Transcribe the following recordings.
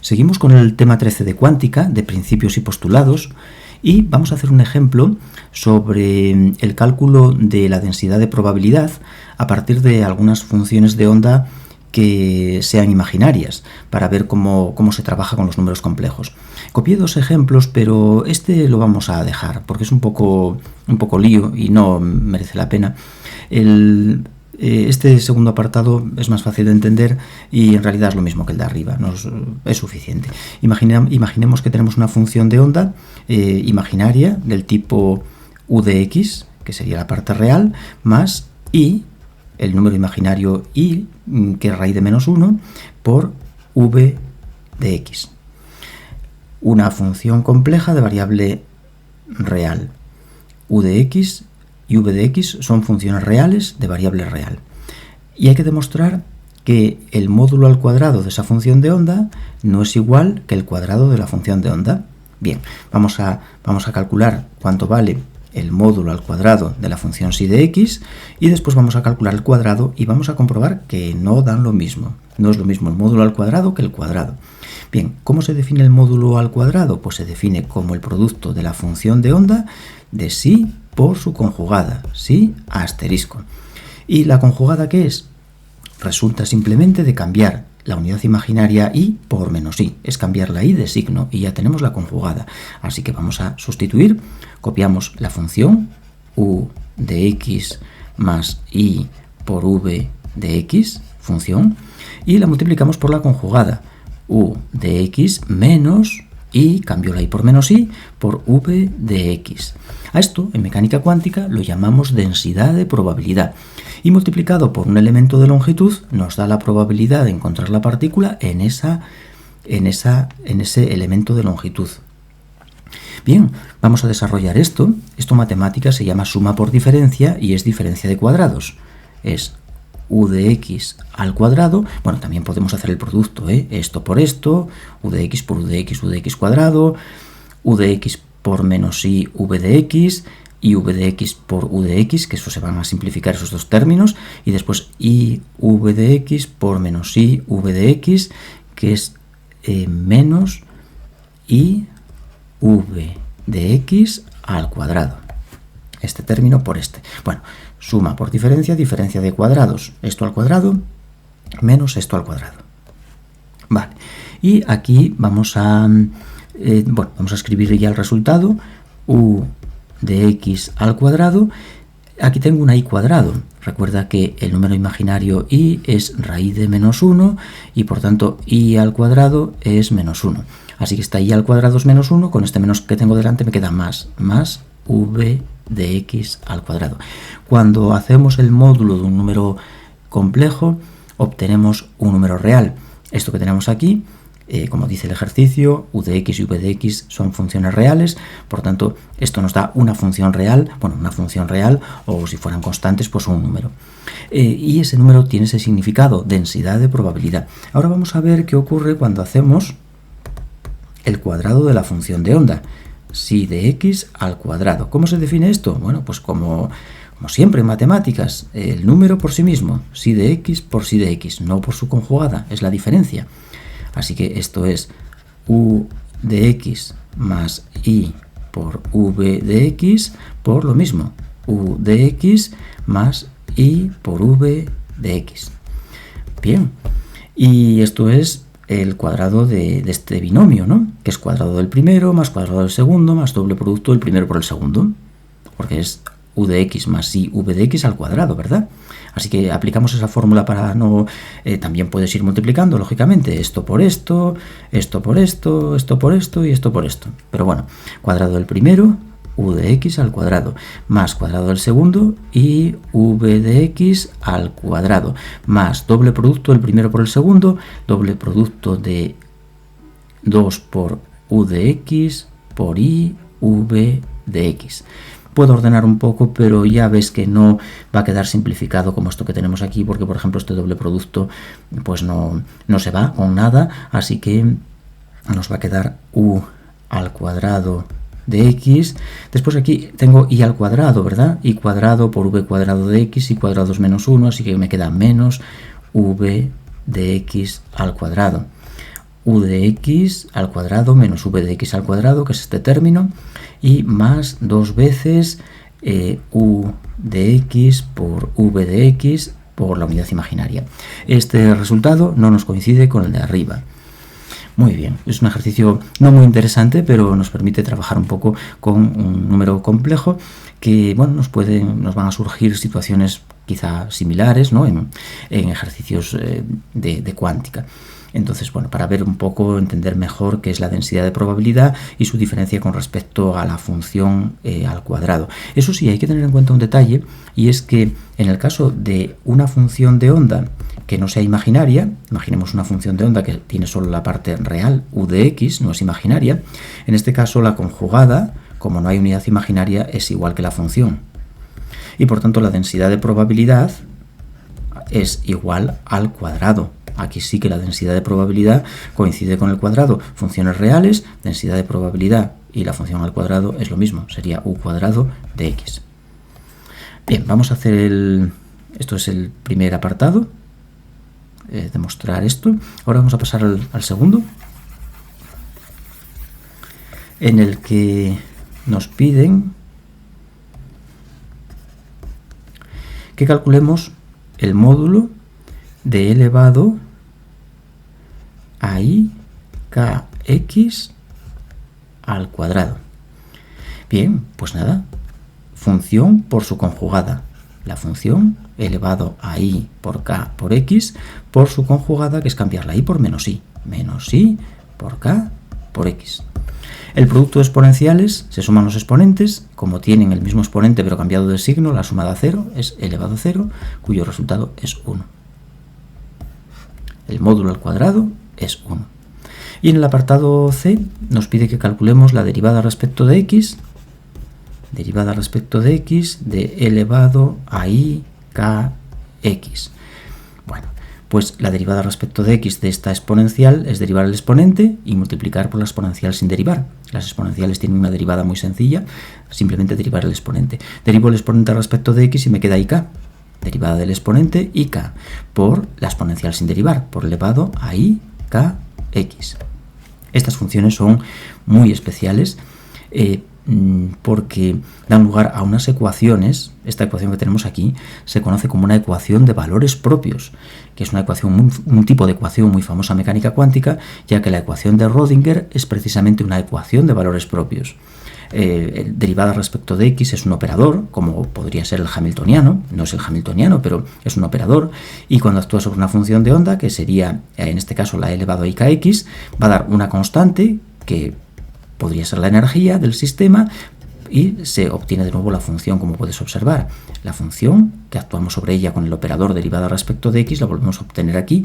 Seguimos con el tema 13 de cuántica, de principios y postulados, y vamos a hacer un ejemplo sobre el cálculo de la densidad de probabilidad a partir de algunas funciones de onda que sean imaginarias, para ver cómo se trabaja con los números complejos. Copié dos ejemplos, pero este lo vamos a dejar, porque es un poco lío y no merece la pena. Este segundo apartado es más fácil de entender y en realidad es lo mismo que el de arriba, es suficiente. Imaginemos que tenemos una función de onda imaginaria del tipo u de x, que sería la parte real, más i, el número imaginario i, que es raíz de menos 1, por v de x. Una función compleja de variable real. U de x y v de x son funciones reales de variable real. Y hay que demostrar que el módulo al cuadrado de esa función de onda no es igual que el cuadrado de la función de onda. Bien, vamos a calcular cuánto vale el módulo al cuadrado de la función psi de x y después vamos a calcular el cuadrado y vamos a comprobar que no dan lo mismo. No es lo mismo el módulo al cuadrado que el cuadrado. Bien, ¿cómo se define el módulo al cuadrado? Pues se define como el producto de la función de onda de psi por su conjugada, psi asterisco. ¿Y la conjugada qué es? Resulta simplemente de cambiar la unidad imaginaria i por menos i. Es cambiar la i de signo y ya tenemos la conjugada. Así que vamos a sustituir. Copiamos la función u de x más i por v de x, función, y la multiplicamos por la conjugada u de x menos i, cambio la i por menos i, por v de x. A esto, en mecánica cuántica, lo llamamos densidad de probabilidad. Y multiplicado por un elemento de longitud, nos da la probabilidad de encontrar la partícula en ese elemento de longitud. Bien, vamos a desarrollar esto. Esto en matemáticas se llama suma por diferencia y es diferencia de cuadrados. Es u de x al cuadrado. Bueno, también podemos hacer el producto, esto por esto, u de x por u de x cuadrado, u de x por menos i v de x, y v de x por u de x, que eso se van a simplificar esos dos términos, y después i v de x por menos i v de x, que es menos i v de x al cuadrado. Este término por este. Bueno, suma por diferencia, diferencia de cuadrados, esto al cuadrado menos esto al cuadrado. Vale, y aquí vamos a escribir ya el resultado, u de x al cuadrado. Aquí tengo una i cuadrado. Recuerda que el número imaginario i es raíz de menos 1 y por tanto i al cuadrado es menos 1. Así que esta i al cuadrado es menos 1, con este menos que tengo delante me queda más v de x al cuadrado. Cuando hacemos el módulo de un número complejo, obtenemos un número real. Esto que tenemos aquí, como dice el ejercicio, u de x y v de x son funciones reales, por tanto, esto nos da una función real, o si fueran constantes, pues un número. Y ese número tiene ese significado, densidad de probabilidad. Ahora vamos a ver qué ocurre cuando hacemos el cuadrado de la función de onda, psi de x al cuadrado. ¿Cómo se define esto? Bueno, pues como siempre en matemáticas, el número por sí mismo, psi de x por psi de x, no por su conjugada, es la diferencia. Así que esto es u de x más i por v de x por lo mismo, u de x más i por v de x. Bien, y esto es el cuadrado de este binomio, ¿no? Que es cuadrado del primero más cuadrado del segundo más doble producto del primero por el segundo, porque es u de x más i v de x al cuadrado, ¿verdad? Así que aplicamos esa fórmula para no... también puedes ir multiplicando, lógicamente, esto por esto, esto por esto, esto por esto y esto por esto. Pero bueno, cuadrado del primero, u de x al cuadrado, más cuadrado del segundo y v de x al cuadrado, más doble producto del primero por el segundo, doble producto de 2 por u de x por i v de x. Puedo ordenar un poco, pero ya ves que no va a quedar simplificado como esto que tenemos aquí, porque por ejemplo este doble producto pues no se va con nada, así que nos va a quedar u al cuadrado de x. Después aquí tengo i al cuadrado, ¿verdad? I cuadrado por v cuadrado de x, i cuadrado es menos 1, así que me queda menos v de x al cuadrado. u de x al cuadrado menos v de x al cuadrado, que es este término, y más 2 veces u de x por v de x por la unidad imaginaria. Este resultado no nos coincide con el de arriba. Muy bien, es un ejercicio no muy interesante, pero nos permite trabajar un poco con un número complejo que, bueno, nos van a surgir situaciones quizá similares, ¿no?, en ejercicios de cuántica. Entonces, bueno, para ver un poco, entender mejor qué es la densidad de probabilidad y su diferencia con respecto a la función al cuadrado. Eso sí, hay que tener en cuenta un detalle, y es que en el caso de una función de onda que no sea imaginaria, imaginemos una función de onda que tiene solo la parte real, u de x, no es imaginaria, en este caso la conjugada, como no hay unidad imaginaria, es igual que la función. Y por tanto la densidad de probabilidad es igual al cuadrado. Aquí sí que la densidad de probabilidad coincide con el cuadrado. Funciones reales, densidad de probabilidad y la función al cuadrado es lo mismo, sería u cuadrado de x. Bien, vamos a hacer esto es el primer apartado, demostrar esto. Ahora vamos a pasar al segundo, en el que nos piden que calculemos el módulo de elevado a i kx al cuadrado. Bien, pues nada, función por su conjugada. La función elevado a i por k por x por su conjugada, que es cambiar la i por menos i por k por x. El producto de exponenciales, se suman los exponentes, como tienen el mismo exponente pero cambiado de signo, la suma da 0, es elevado a 0, cuyo resultado es 1. El módulo al cuadrado es 1. Y en el apartado C nos pide que calculemos la derivada respecto de x, de elevado a i kx. Bueno, pues la derivada respecto de x de esta exponencial es derivar el exponente y multiplicar por la exponencial sin derivar. Las exponenciales tienen una derivada muy sencilla, simplemente derivar el exponente. Derivo el exponente respecto de x y me queda ik. Derivada del exponente ik por la exponencial sin derivar, por elevado a i kx. Estas funciones son muy especiales porque dan lugar a unas ecuaciones. Esta ecuación que tenemos aquí se conoce como una ecuación de valores propios, que es una ecuación, un tipo de ecuación muy famosa en mecánica cuántica, ya que la ecuación de Rödinger es precisamente una ecuación de valores propios. Derivada respecto de x es un operador, como podría ser el hamiltoniano, no es el hamiltoniano, pero es un operador, y cuando actúa sobre una función de onda, que sería en este caso la e elevado a i kx, va a dar una constante que podría ser la energía del sistema, y se obtiene de nuevo la función, como puedes observar. La función, que actuamos sobre ella con el operador derivada respecto de x, la volvemos a obtener aquí.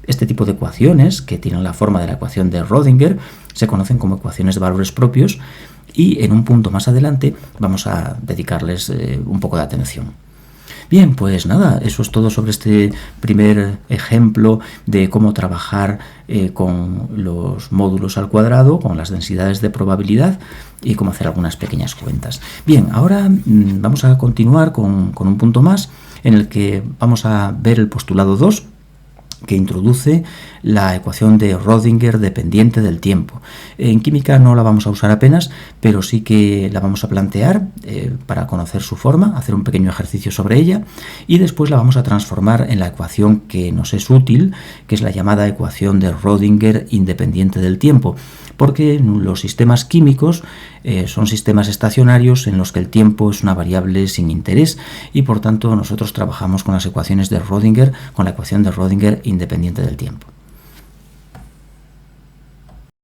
Este tipo de ecuaciones, que tienen la forma de la ecuación de Rödinger, se conocen como ecuaciones de valores propios, y en un punto más adelante vamos a dedicarles un poco de atención. Bien, pues nada, eso es todo sobre este primer ejemplo de cómo trabajar con los módulos al cuadrado, con las densidades de probabilidad y cómo hacer algunas pequeñas cuentas. Bien, ahora vamos a continuar con un punto más en el que vamos a ver el postulado 2, que introduce la ecuación de Rödinger dependiente del tiempo. En química no la vamos a usar apenas, pero sí que la vamos a plantear para conocer su forma, hacer un pequeño ejercicio sobre ella, y después la vamos a transformar en la ecuación que nos es útil, que es la llamada ecuación de Rödinger independiente del tiempo, porque los sistemas químicos son sistemas estacionarios en los que el tiempo es una variable sin interés, y por tanto nosotros trabajamos con las ecuaciones de Rödinger, con la ecuación de Rödinger independiente del tiempo.